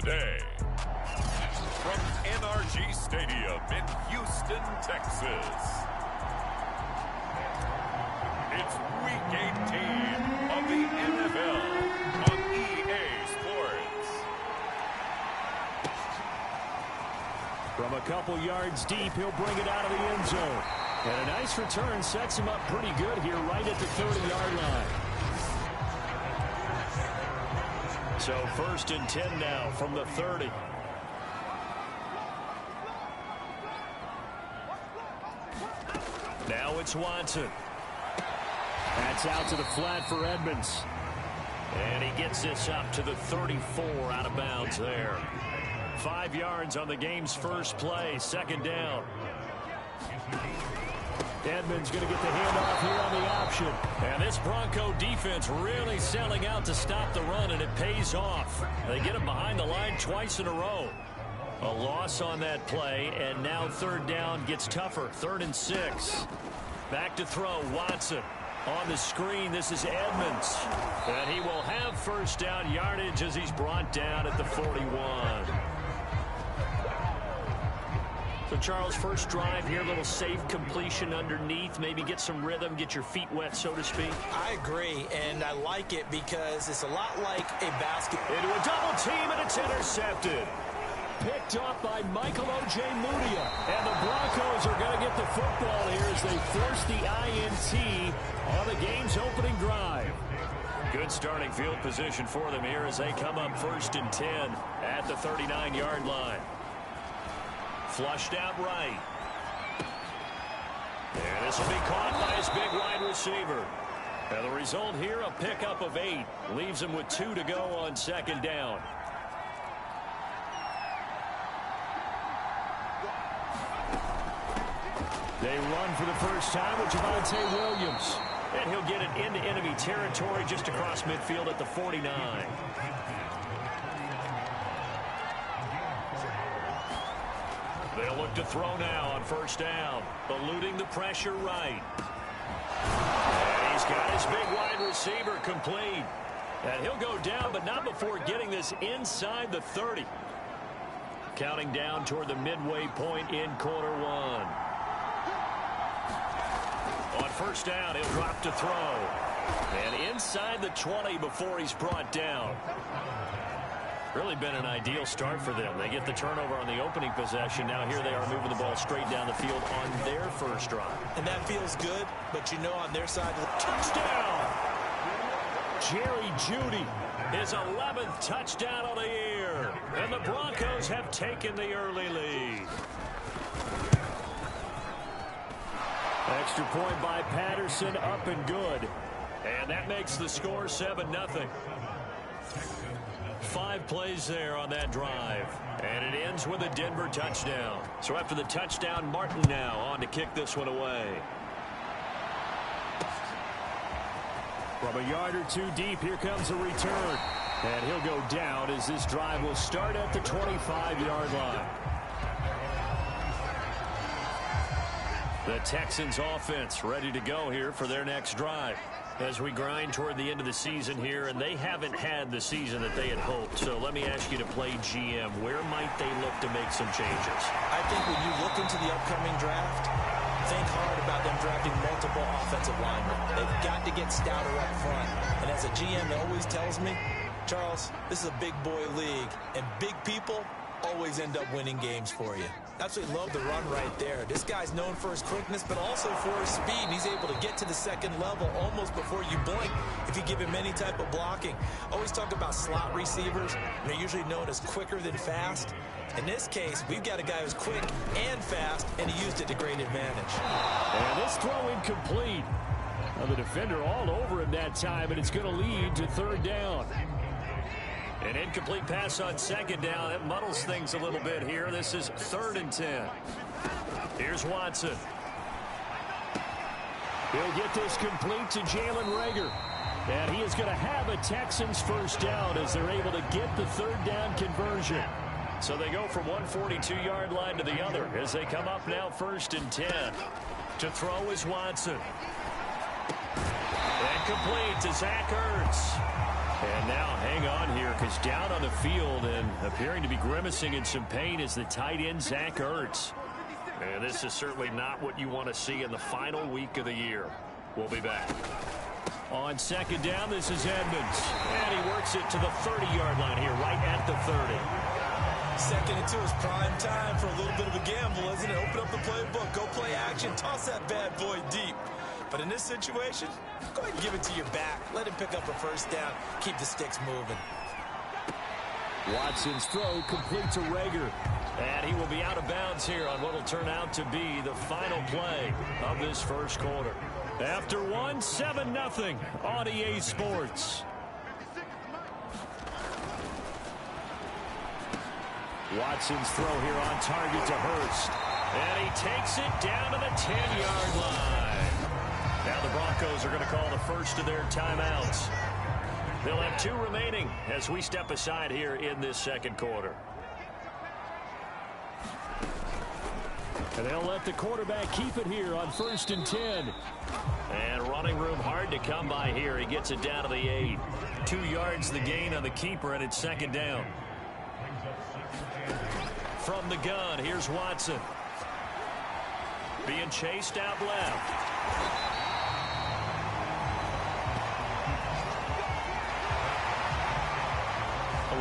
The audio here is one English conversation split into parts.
Tuesday. From NRG Stadium in Houston, Texas. It's Week 18 of the NFL on EA Sports. From a couple yards deep, he'll bring it out of the end zone. And a nice return sets him up pretty good here right at the 30-yard line. So 1st and 10 now from the 30. Now it's Watson. That's out to the flat for Edmonds. And he gets this up to the 34 out of bounds there. 5 yards on the game's first play, 2nd down. Edmonds going to get the handoff here on the option. And this Bronco defense really selling out to stop the run, and it pays off. They get him behind the line twice in a row. A loss on that play, and now 3rd down gets tougher. 3rd and 6. Back to throw, Watson. On the screen, this is Edmonds. And he will have 1st down yardage as he's brought down at the 41. So, Charles, first drive here, a little safe completion underneath. Maybe get some rhythm, get your feet wet, so to speak. I agree, and I like it because it's a lot like a basketball. Into a double team, and it's intercepted. Picked off by Michael O.J. Mudia. And the Broncos are going to get the football here as they force the INT on the game's opening drive. Good starting field position for them here as they come up 1st and 10 at the 39-yard line. Flushed out right. And this will be caught by his big wide receiver. And the result here, a pickup of 8. Leaves him with 2 to go on 2nd down. They run for the first time with Javonte Williams. And he'll get it into enemy territory just across midfield at the 49. They'll look to throw now on 1st down. Eluding the pressure right. And he's got his big wide receiver complete. And he'll go down, but not before getting this inside the 30. Counting down toward the midway point in quarter 1. On 1st down, he'll drop to throw. And inside the 20 before he's brought down. Really been an ideal start for them. They get the turnover on the opening possession. Now here they are moving the ball straight down the field on their first drive. And that feels good, but you know on their side of the touchdown. Jerry Jeudy, his 11th touchdown of the year. And the Broncos have taken the early lead. Extra point by Patterson, up and good. And that makes the score 7-0. 5 plays there on that drive. And it ends with a Denver touchdown. So after the touchdown, Martin now on to kick this one away. From a yard or 2 deep, here comes a return. And he'll go down as this drive will start at the 25-yard line. The Texans offense ready to go here for their next drive. As we grind toward the end of the season here, and they haven't had the season that they had hoped. So let me ask you to play GM. Where might they look to make some changes? I think when you look into the upcoming draft, think hard about them drafting multiple offensive linemen. They've got to get stouter up front. And as a GM, it always tells me, Charles, this is a big boy league, and big people always end up winning games for you. Absolutely love the run right there. This guy's known for his quickness, but also for his speed. And he's able to get to the 2nd level almost before you blink if you give him any type of blocking. Always talk about slot receivers. They're usually known as quicker than fast. In this case, we've got a guy who's quick and fast, and he used it to great advantage. And this throw incomplete. Well, the defender all over him that time, and it's going to lead to 3rd down. An incomplete pass on 2nd down. It muddles things a little bit here. This is 3rd and 10. Here's Watson. He'll get this complete to Jalen Reagor. And he is going to have a Texans 1st down as they're able to get the 3rd down conversion. So they go from one 42-yard line to the other as they come up now 1st and 10. To throw is Watson. And incomplete to Zach Ertz. And now hang on here, because down on the field and appearing to be grimacing in some pain is the tight end, Zach Ertz. And this is certainly not what you want to see in the final week of the year. We'll be back. On second down, this is Edmonds. And he works it to the 30-yard line here, right at the 30. Second and 2 is prime time for a little bit of a gamble, isn't it? Open up the playbook, go play action, toss that bad boy deep. But in this situation, go ahead and give it to your back. Let him pick up a first down. Keep the sticks moving. Watson's throw complete to Rager. And he will be out of bounds here on what will turn out to be the final play of this first quarter. After one, 7-0 on EA Sports. Watson's throw here on target to Hurst. And he takes it down to the 10-yard line. Now the Broncos are going to call the first of their timeouts. They'll have 2 remaining as we step aside here in this second quarter. And they'll let the quarterback keep it here on 1st and 10. And running room hard to come by here. He gets it down to the 8. 2 yards the gain on the keeper, and it's second down. From the gun, here's Watson. Being chased out left.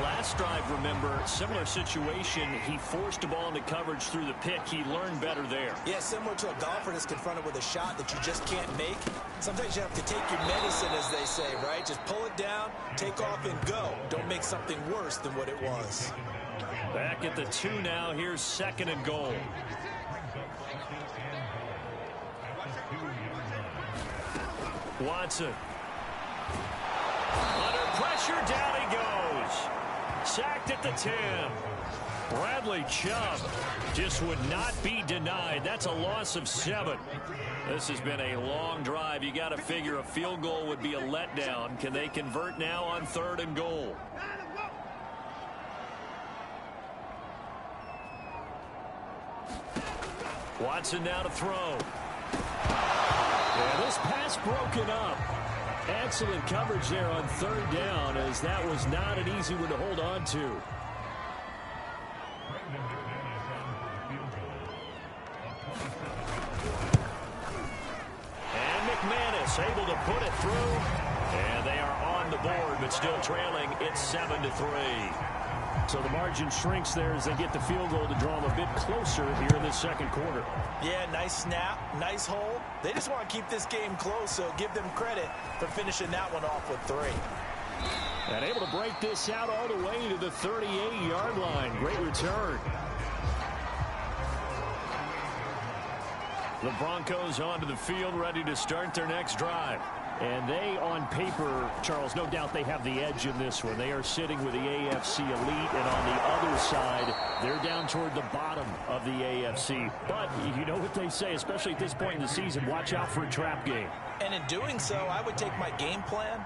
Last drive, remember, similar situation. He forced a ball into coverage through the pick. He learned better there. Yeah, similar to a golfer that's confronted with a shot that you just can't make. Sometimes you have to take your medicine, as they say, right? Just pull it down, take off, and go. Don't make something worse than what it was. Back at the 2 now. Here's 2nd and goal. Watson. Under pressure, down he goes. Sacked at the 10. Bradley Chubb just would not be denied. That's a loss of 7. This has been a long drive. You got to figure a field goal would be a letdown. Can they convert now on 3rd and goal? Watson now to throw. Yeah, this pass broken up. Excellent coverage there on 3rd down, as that was not an easy one to hold on to. And McManus able to put it through. And they are on the board, but still trailing. It's 7-3. So the margin shrinks there as they get the field goal to draw them a bit closer here in this second quarter. Yeah, nice snap, nice hold. They just want to keep this game close, so give them credit for finishing that one off with 3. And able to break this out all the way to the 38-yard line. Great return. The Broncos onto the field, ready to start their next drive. And they, on paper, Charles, no doubt they have the edge in this one. They are sitting with the AFC elite, and on the other side, they're down toward the bottom of the AFC. But you know what they say, especially at this point in the season, watch out for a trap game. And in doing so, I would take my game plan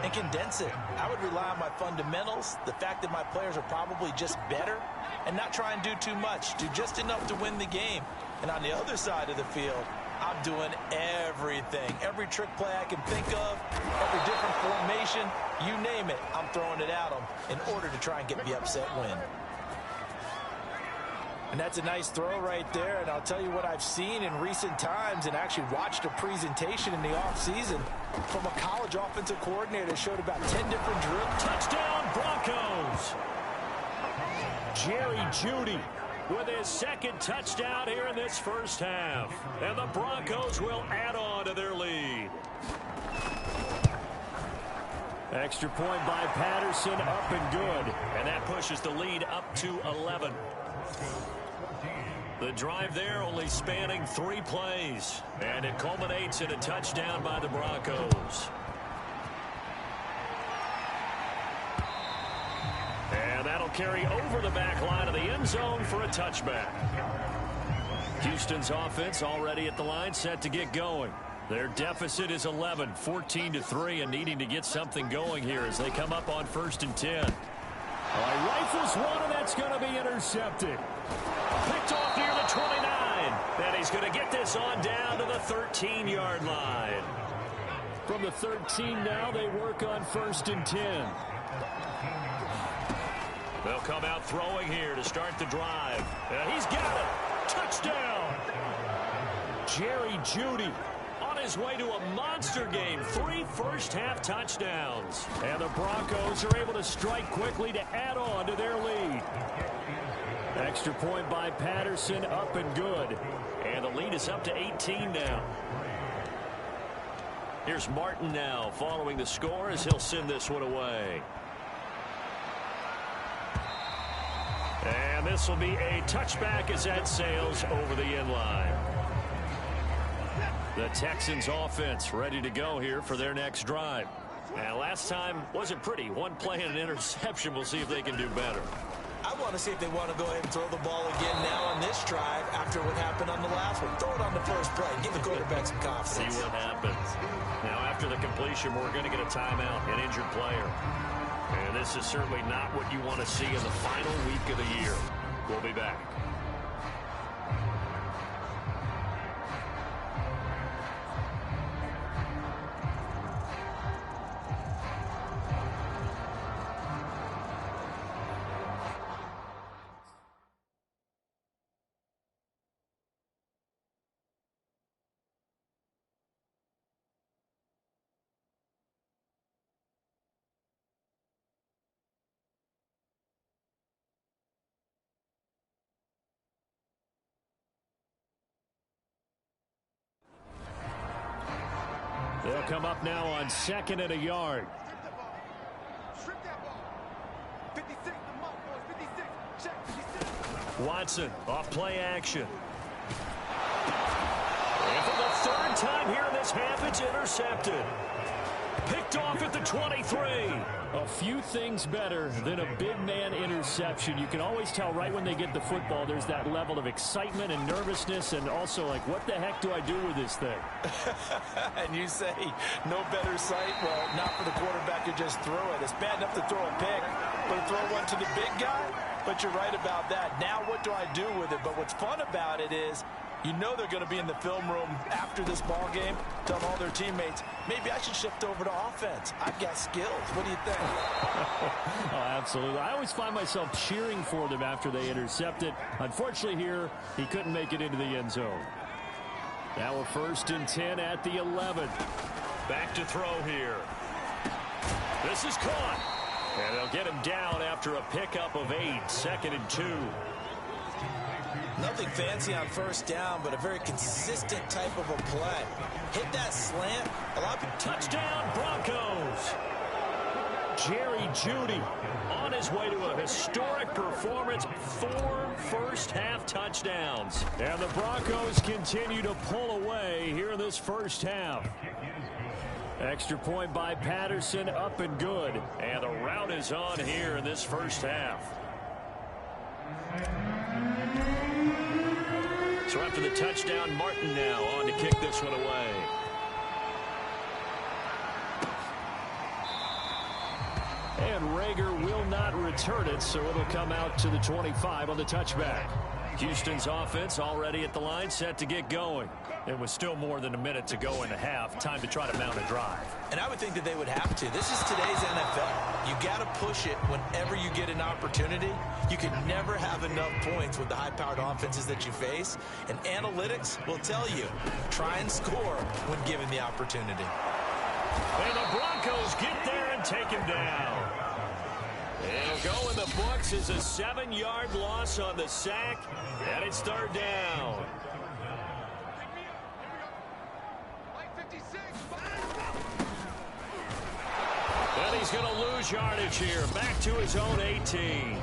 and condense it. I would rely on my fundamentals, the fact that my players are probably just better, and not try and do too much, do just enough to win the game. And on the other side of the field, I'm doing everything. Every trick play I can think of, every different formation, you name it, I'm throwing it at them in order to try and get the upset win. And that's a nice throw right there. And I'll tell you what I've seen in recent times and actually watched a presentation in the offseason from a college offensive coordinator that showed about 10 different drills. Touchdown, Broncos! Jerry Jeudy with his 2nd touchdown here in this first half. And the Broncos will add on to their lead. Extra point by Patterson, up and good. And that pushes the lead up to 11. The drive there only spanning 3 plays. And it culminates in a touchdown by the Broncos. And that'll carry over the back line of the end zone for a touchback. Houston's offense already at the line, set to get going. Their deficit is 11, 14-3, and needing to get something going here as they come up on 1st and 10. Rifles one, and that's going to be intercepted. Picked off near the 29. And he's going to get this on down to the 13-yard line. From the 13 now. They work on 1st and 10. They'll come out throwing here to start the drive. He's got it. Touchdown. Jerry Jeudy on his way to a monster game. 3 first-half touchdowns. And the Broncos are able to strike quickly to add on to their lead. Extra point by Patterson, up and good. And the lead is up to 18 now. Here's Martin now following the score as he'll send this one away. And this will be a touchback as that sails over the end line. The Texans offense ready to go here for their next drive. And last time wasn't pretty. One play and an interception. We'll see if they can do better. I want to see if they want to go ahead and throw the ball again now on this drive after what happened on the last one. Throw it on the first play. Give the quarterback some confidence. See what happens. Now, after the completion, we're going to get a timeout, an injured player. And this is certainly not what you want to see in the final week of the year. We'll be back. They'll come up now on 2nd and a yard. Watson off play action. And for the 3rd time here in this half, it's intercepted. Picked off at the 23. A few things better than a big man interception. You can always tell right when they get the football, there's that level of excitement and nervousness, and also like, what the heck do I do with this thing? And you say, no better sight? Well, not for the quarterback who just threw it. It's bad enough to throw a pick, but to throw one to the big guy? But you're right about that. Now what do I do with it? But what's fun about it is, you know they're going to be in the film room after this ball game, telling all their teammates, maybe I should shift over to offense. I've got skills. What do you think? Oh, absolutely. I always find myself cheering for them after they intercept it. Unfortunately here, he couldn't make it into the end zone. Now a 1st and 10 at the 11. Back to throw here. This is caught. And they'll get him down after a pickup of 8. 2nd and 2. Nothing fancy on 1st down, but a very consistent type of a play. Hit that slant. A lot of people... Touchdown, Broncos. Jerry Jeudy on his way to a historic performance. 4 first-half touchdowns. And the Broncos continue to pull away here in this first half. Extra point by Patterson, up and good. And the route is on here in this first half. So after the touchdown, Martin now on to kick this one away. And Rager will not return it, so it'll come out to the 25 on the touchback. Houston's offense already at the line, set to get going. It was still more than a minute to go in the half. Time to try to mount a drive. And I would think that they would have to. This is today's NFL. You got to push it whenever you get an opportunity. You can never have enough points with the high-powered offenses that you face. And analytics will tell you, try and score when given the opportunity. And the Broncos get there and take him down. It'll go in the books as a 7-yard loss on the sack, and it's 3rd down. And he's going to lose yardage here, back to his own 18.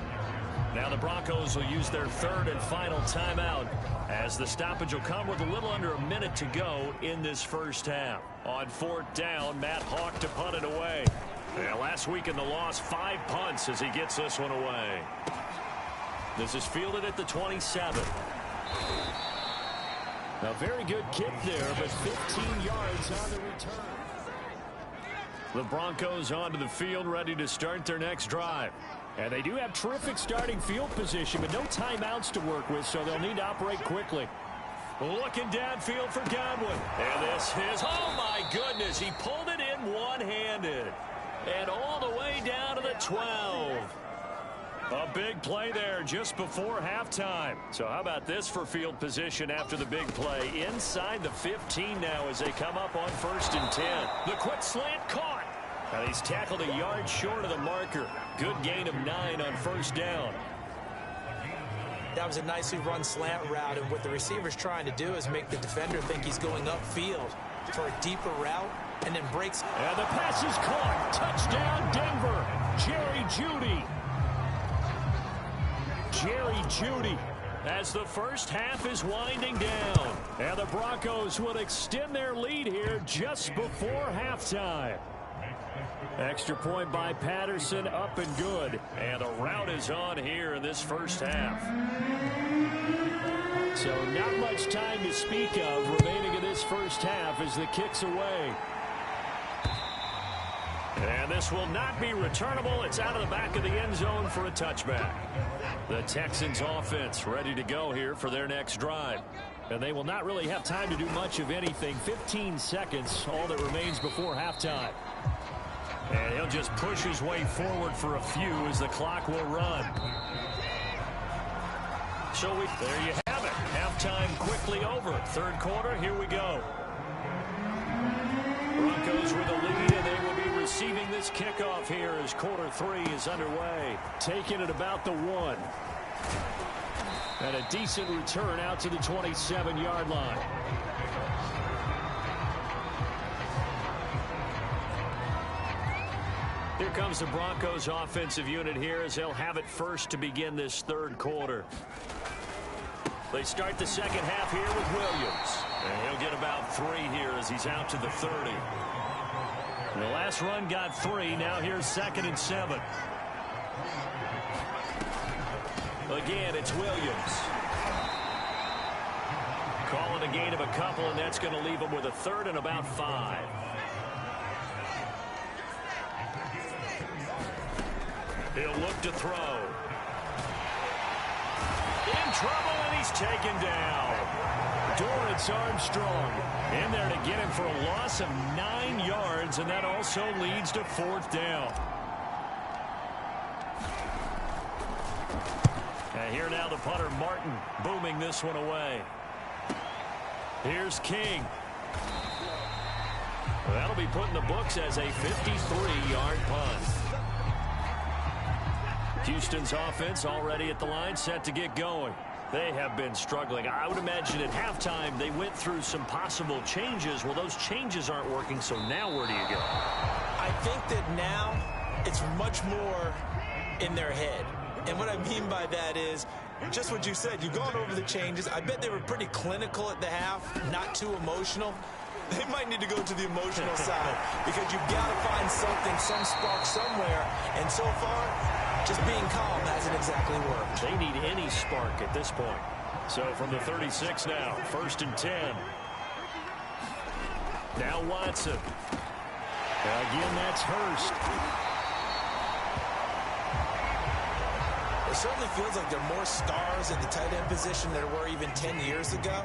Now the Broncos will use their 3rd and final timeout as the stoppage will come with a little under a minute to go in this first half. On 4th down, Matt Hawk to punt it away. Yeah, last week in the loss, 5 punts as he gets this one away. This is fielded at the 27. A very good kick there, but 15 yards on the return. The Broncos onto the field, ready to start their next drive. And they do have terrific starting field position, but no timeouts to work with, so they'll need to operate quickly. Looking downfield for Godwin. And this is, oh my goodness, he pulled it in intended. And all the way down to the 12. A big play there just before halftime. So how about this for field position after the big play? Inside the 15 now as they come up on 1st and 10. The quick slant caught. And he's tackled a yard short of the marker. Good gain of 9 on 1st down. That was a nicely run slant route, and what the receiver's trying to do is make the defender think he's going upfield for a deeper route, and then breaks. And the pass is caught. Touchdown, Denver. Jerry Jeudy. Jerry Jeudy as the first half is winding down. And the Broncos will extend their lead here just before halftime. Extra point by Patterson, up and good. And the route is on here in this first half. So not much time to speak of remaining in this first half as the kick's away. And this will not be returnable. It's out of the back of the end zone for a touchback. The Texans offense ready to go here for their next drive. And they will not really have time to do much of anything. 15 seconds, all that remains before halftime. And he'll just push his way forward for a few as the clock will run. So there you have it. Halftime quickly over. Third quarter, here we go. Broncos with a lead, and they will be receiving this kickoff here as quarter 3 is underway. Taking it about the 1. And a decent return out to the 27-yard line. Here comes the Broncos offensive unit here as they'll have it first to begin this third quarter. They start the second half here with Williams. And he'll get about 3 here as he's out to the 30. The last run got 3. Now here's 2nd and 7. Again, it's Williams. Calling a gain of a couple, and that's going to leave him with a 3rd and about 5. He'll look to throw. In trouble, and he's taken down. Dorrance Armstrong in there to get him for a loss of 9 yards, and that also leads to 4th down. And here now the punter, Martin, booming this one away. Here's King. That'll be put in the books as a 53-yard punt. Houston's offense already at the line, set to get going. They have been struggling. I would imagine at halftime they went through some possible changes. Well, those changes aren't working, so now where do you go? I think that now it's much more in their head. And what I mean by that is just what you said. You've gone over the changes. I bet they were pretty clinical at the half, not too emotional. They might need to go to the emotional side because you've got to find something, some spark somewhere. And so far, just being calm hasn't exactly worked. They need any spark at this point. So from the 36 now, 1st and 10. Now Watson. Again, that's Hurst. It certainly feels like there are more stars at the tight end position than there were even 10 years ago.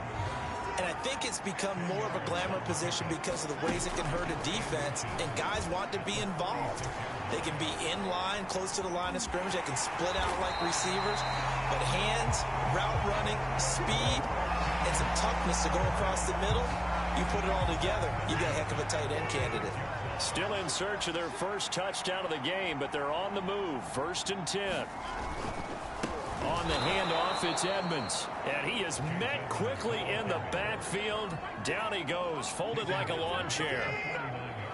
And I think it's become more of a glamour position because of the ways it can hurt a defense, and guys want to be involved. They can be in line, close to the line of scrimmage. They can split out like receivers. But hands, route running, speed, and some toughness to go across the middle, you put it all together, you got a heck of a tight end candidate. Still in search of their first touchdown of the game, but they're on the move. 1st and 10. On the handoff, it's Edmonds. And he is met quickly in the backfield. Down he goes, folded like a lawn chair.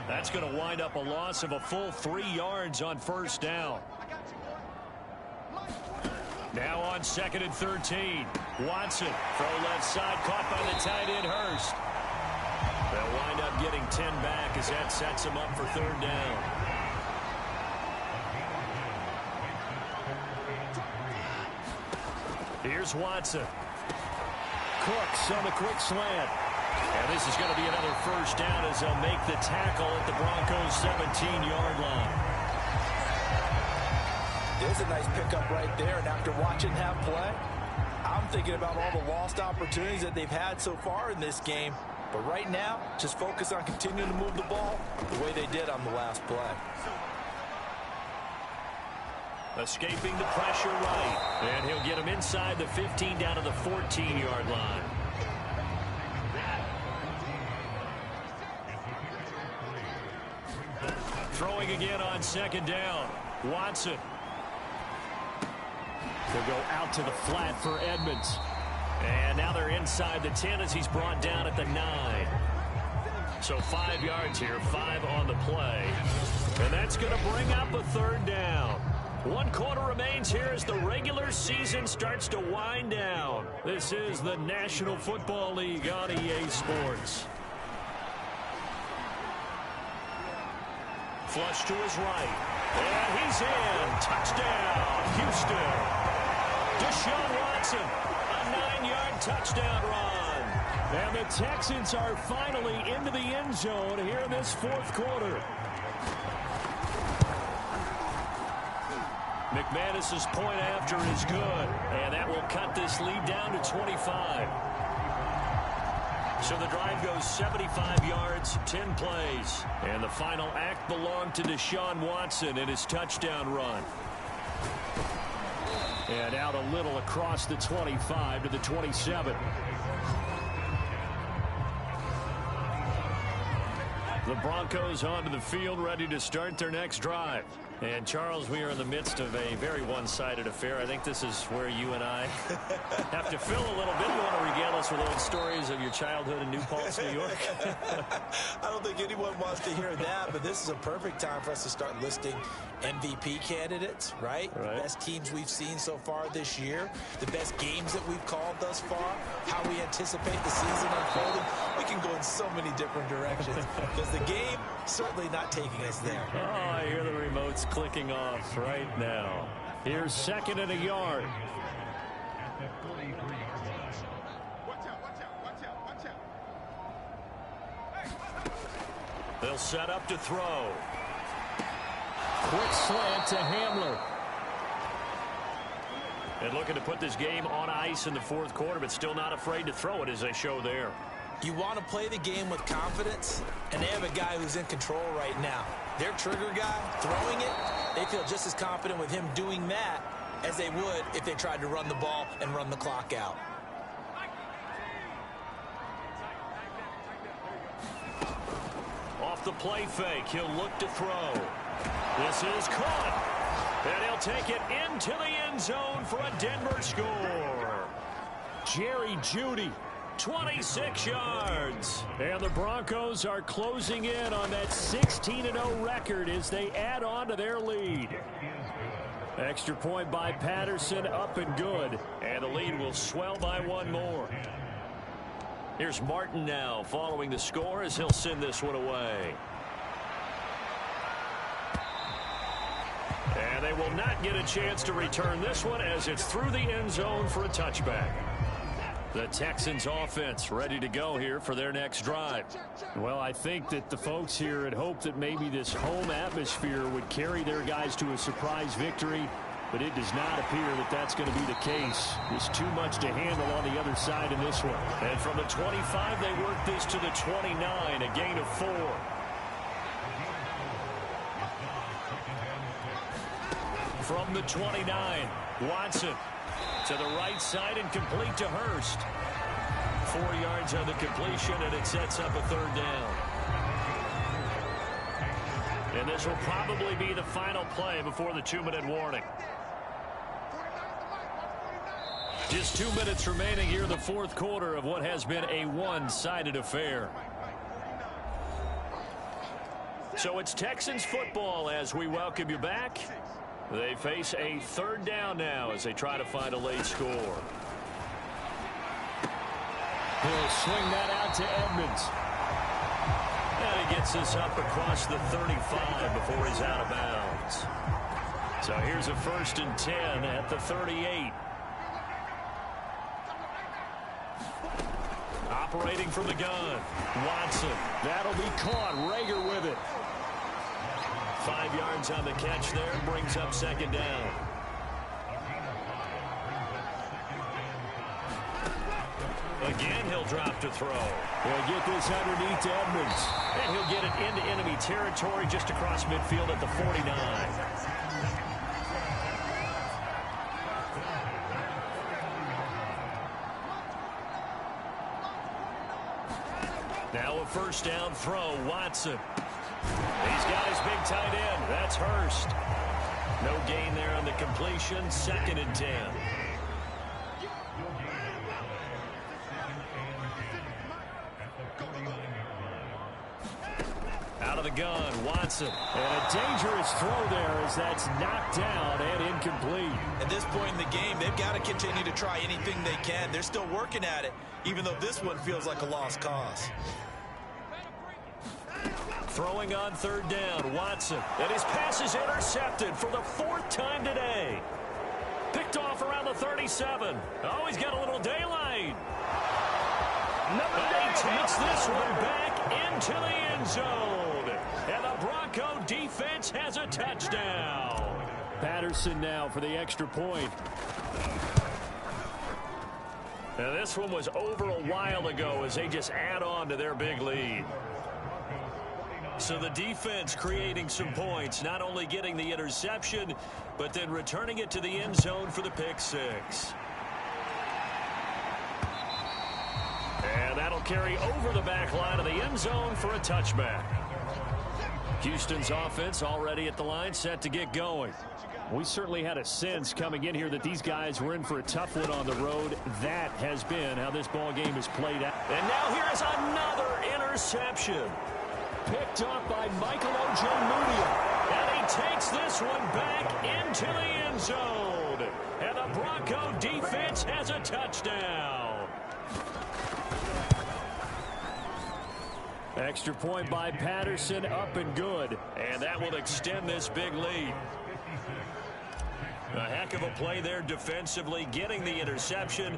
That's going to wind up a loss of a full 3 yards on 1st down. Now on 2nd and 13. Watson, throw left side, caught by the tight end Hurst. They'll wind up getting 10 back as that sets him up for 3rd down. Here's Watson. Cooks on the quick slant. And this is going to be another 1st down as they'll make the tackle at the Broncos' 17-yard line. There's a nice pickup right there, and after watching half play, I'm thinking about all the lost opportunities that they've had so far in this game. But right now, just focus on continuing to move the ball the way they did on the last play. Escaping the pressure right. And he'll get him inside the 15 down to the 14-yard line. Throwing again on second down. Watson. They'll go out to the flat for Edmonds. And now they're inside the 10 as he's brought down at the 9. So 5 yards here, 5 on the play. And that's going to bring up a third down. 1 quarter remains here as the regular season starts to wind down. This is the National Football League on EA Sports. Flush to his right. And he's in. Touchdown, Houston. Deshaun Watson, a 9-yard touchdown run. And the Texans are finally into the end zone here in this fourth quarter. McManus's point after is good, and that will cut this lead down to 25. So the drive goes 75 yards, 10 plays. And the final act belonged to Deshaun Watson in his touchdown run. And out a little across the 25 to the 27. The Broncos onto the field, ready to start their next drive. And, Charles, we are in the midst of a very one-sided affair. I think this is where you and I have to fill a little bit. You want to regale us with old stories of your childhood in New Paltz, New York? I don't think anyone wants to hear that, but this is a perfect time for us to start listing MVP candidates, right? The best teams we've seen so far this year, the best games that we've called thus far, how we anticipate the season unfolding. We can go in so many different directions because the game certainly not taking us there. Oh, I hear the remotes clicking off right now. Here's second and a yard. They'll set up to throw. Quick slant to Hamler. And looking to put this game on ice in the fourth quarter, but still not afraid to throw it as they show there. You want to play the game with confidence, and they have a guy who's in control right now. Their trigger guy throwing it, they feel just as confident with him doing that as they would if they tried to run the ball and run the clock out. Off the play fake, he'll look to throw. This is caught. And he'll take it into the end zone for a Denver score. Jerry Jeudy, 26 yards. And the Broncos are closing in on that 16-0 record as they add on to their lead. Extra point by Patterson, up and good. And the lead will swell by one more. Here's Martin now following the score as he'll send this one away. And they will not get a chance to return this one as it's through the end zone for a touchback. The Texans offense ready to go here for their next drive. Well, I think that the folks here had hoped that maybe this home atmosphere would carry their guys to a surprise victory, but it does not appear that that's going to be the case. There's too much to handle on the other side in this one. And from the 25, they work this to the 29, a gain of 4. From the 29, Watson to the right side and complete to Hurst. 4 yards on the completion, and it sets up a third down. And this will probably be the final play before the 2-minute warning. Just 2 minutes remaining here in the fourth quarter of what has been a one-sided affair. So it's Texans football as we welcome you back. They face a third down now as they try to find a late score. He'll swing that out to Edmonds. And he gets this up across the 35 before he's out of bounds. So here's a 1st and 10 at the 38. Operating from the gun, Watson. That'll be caught. Rager with it. 5 yards on the catch there, brings up second down. Again, he'll drop to throw. He'll get this underneath to Edmonds. And he'll get it into enemy territory just across midfield at the 49. Now a first down throw, Watson. He's got his big tight end. That's Hurst. No gain there on the completion. 2nd and 10. Out of the gun, Watson. And a dangerous throw there as that's knocked down and incomplete. At this point in the game, they've got to continue to try anything they can. They're still working at it, even though this one feels like a lost cause. Throwing on 3rd down, Watson. And his pass is intercepted for the 4th time today. Picked off around the 37. Oh, he's got a little daylight. And he takes this one back into the end zone. And the Bronco defense has a touchdown. Patterson now for the extra point. Now this one was over a while ago as they just add on to their big lead. So the defense creating some points, not only getting the interception, but then returning it to the end zone for the pick 6. And that'll carry over the back line of the end zone for a touchback. Houston's offense already at the line, set to get going. We certainly had a sense coming in here that these guys were in for a tough one on the road. That has been how this ball game has played out. And now here is another interception. Picked up by Michael Ojemudia. And he takes this one back into the end zone. And the Bronco defense has a touchdown. Extra point by Patterson, up and good. And that will extend this big lead. A heck of a play there defensively, getting the interception,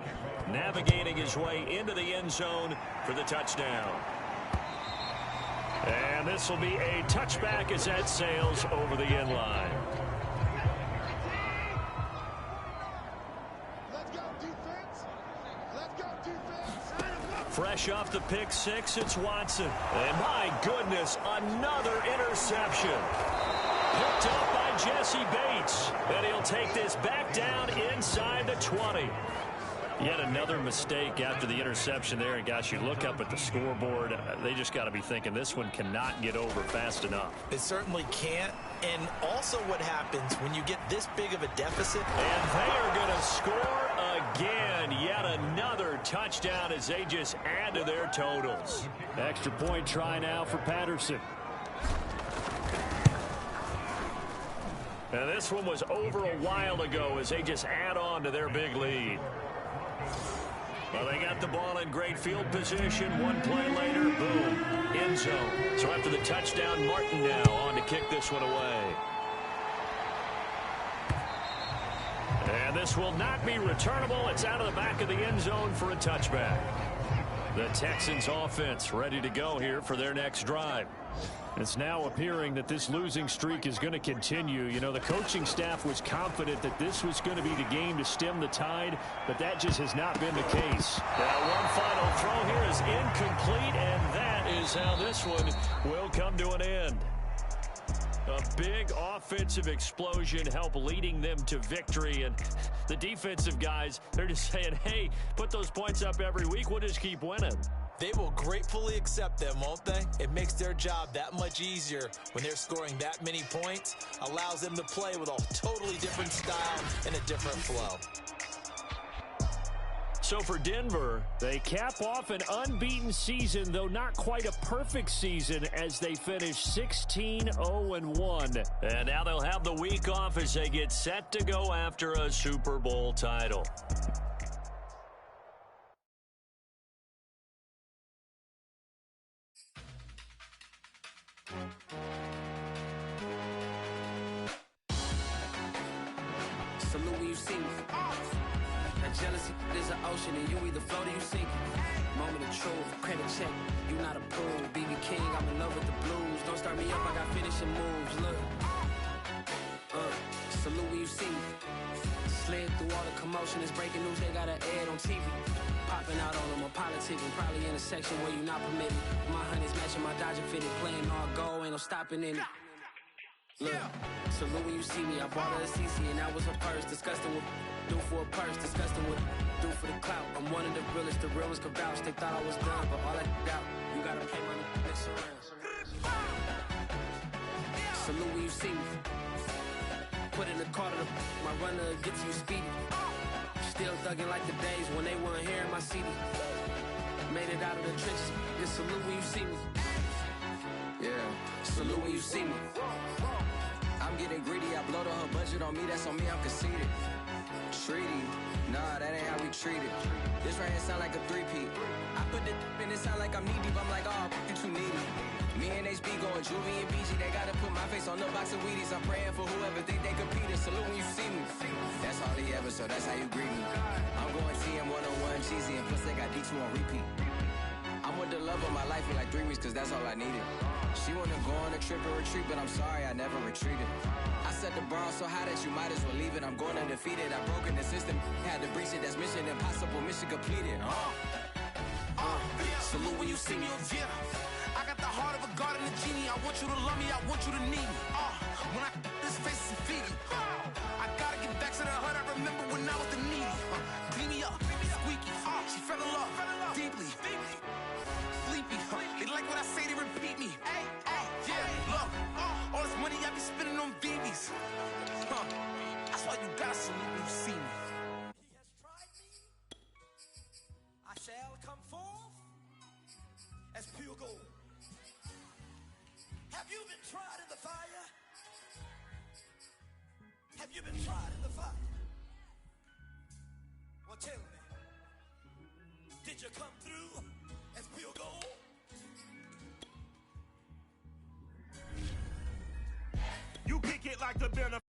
navigating his way into the end zone for the touchdown. And this will be a touchback as that sails over the end line. Let's go, defense. Let's go, defense. Fresh off the pick 6, it's Watson. And my goodness, another interception. Picked up by Jesse Bates. And he'll take this back down inside the 20. Yet another mistake after the interception there. And gosh, you look up at the scoreboard, they just got to be thinking this one cannot get over fast enough. It certainly can't. And also what happens when you get this big of a deficit. And they are going to score again. Yet another touchdown as they just add to their totals. Extra point try now for Patterson. And this one was over a while ago as they just add on to their big lead. Well, they got the ball in great field position. One play later, boom, end zone. So after the touchdown, Martin now on to kick this one away. And this will not be returnable. It's out of the back of the end zone for a touchback. The Texans offense ready to go here for their next drive. It's now appearing that this losing streak is going to continue. You know, the coaching staff was confident that this was going to be the game to stem the tide, but that just has not been the case. Now one final throw here is incomplete, and that is how this one will come to an end. A big offensive explosion helped leading them to victory, and the defensive guys, they're just saying, hey, put those points up every week, we'll just keep winning. They will gratefully accept them, won't they? It makes their job that much easier when they're scoring that many points. Allows them to play with a totally different style and a different flow. So for Denver, they cap off an unbeaten season, though not quite a perfect season, as they finish 16-0-1. And now they'll have the week off as they get set to go after a Super Bowl title. Salute when you see me. That jealousy is an ocean, and you either float or you sink. Moment of truth, credit check, you not approved. BB King, I'm in love with the blues. Don't start me up, I got finishing moves. Look, salute when you see me. Slid through all the commotion, it's breaking news, they got an ad on TV. Popping out on them, I'm politicking. Probably in a section where you not permitted. My honey's matching my Dodger fitted. Playing all go, ain't no stopping in it. Look, salute when you see me. I bought her a CC and that was her purse. Disgusting with do for a purse. Disgusting with do for the clout. I'm one of the realest. The real ones could vouch. They thought I was done, but all I out. You gotta pay money to mix around. Salute when you see me. Put in the car to my runner gets you speedy. Still thugging like the days when they weren't here in my CD. Made it out of the trenches. Just salute when you see me. Yeah, salute when you see me. I'm getting greedy, I blow the whole budget on me, that's on me, I'm conceited. Treaty, nah, that ain't how we treat it. This right here sound like a three-peat. I put the in it sound like I'm knee deep, I'm like, oh, you too needy. Me and HB going Juvie and BG, they gotta put my face on the box of Wheaties. I'm praying for whoever think they competing. Salute when you see me. That's all he ever, so that's how you greet me. I'm going TM 101 cheesy, and plus they got D2 on repeat. I'm with the love of my life for like 3 weeks, cause that's all I needed. She wanna go on a trip or retreat, but I'm sorry, I never retreated. I set the bar so high that you might as well leave it. I'm going undefeated, I've broken the system. Had to breach it, that's mission impossible, mission completed. Salute when you see me, yeah. I got the heart of a god and a genie. I want you to love me, I want you to need me. When I this face is feedy. I gotta get back to the hood, I remember when I was the needy. Clean me up, squeaky. She fell in love, deeply. Sleepy, they like what I say, they repeat me. Yeah, look, all this money I be spending on BBs. That's why you gotta salute when you see me. He has tried me. I shall come forth as pure gold. Have you been tried in the fire? Have you been tried in the fire? Well, tell me, did you come through as pure gold? You kick it like the benefit.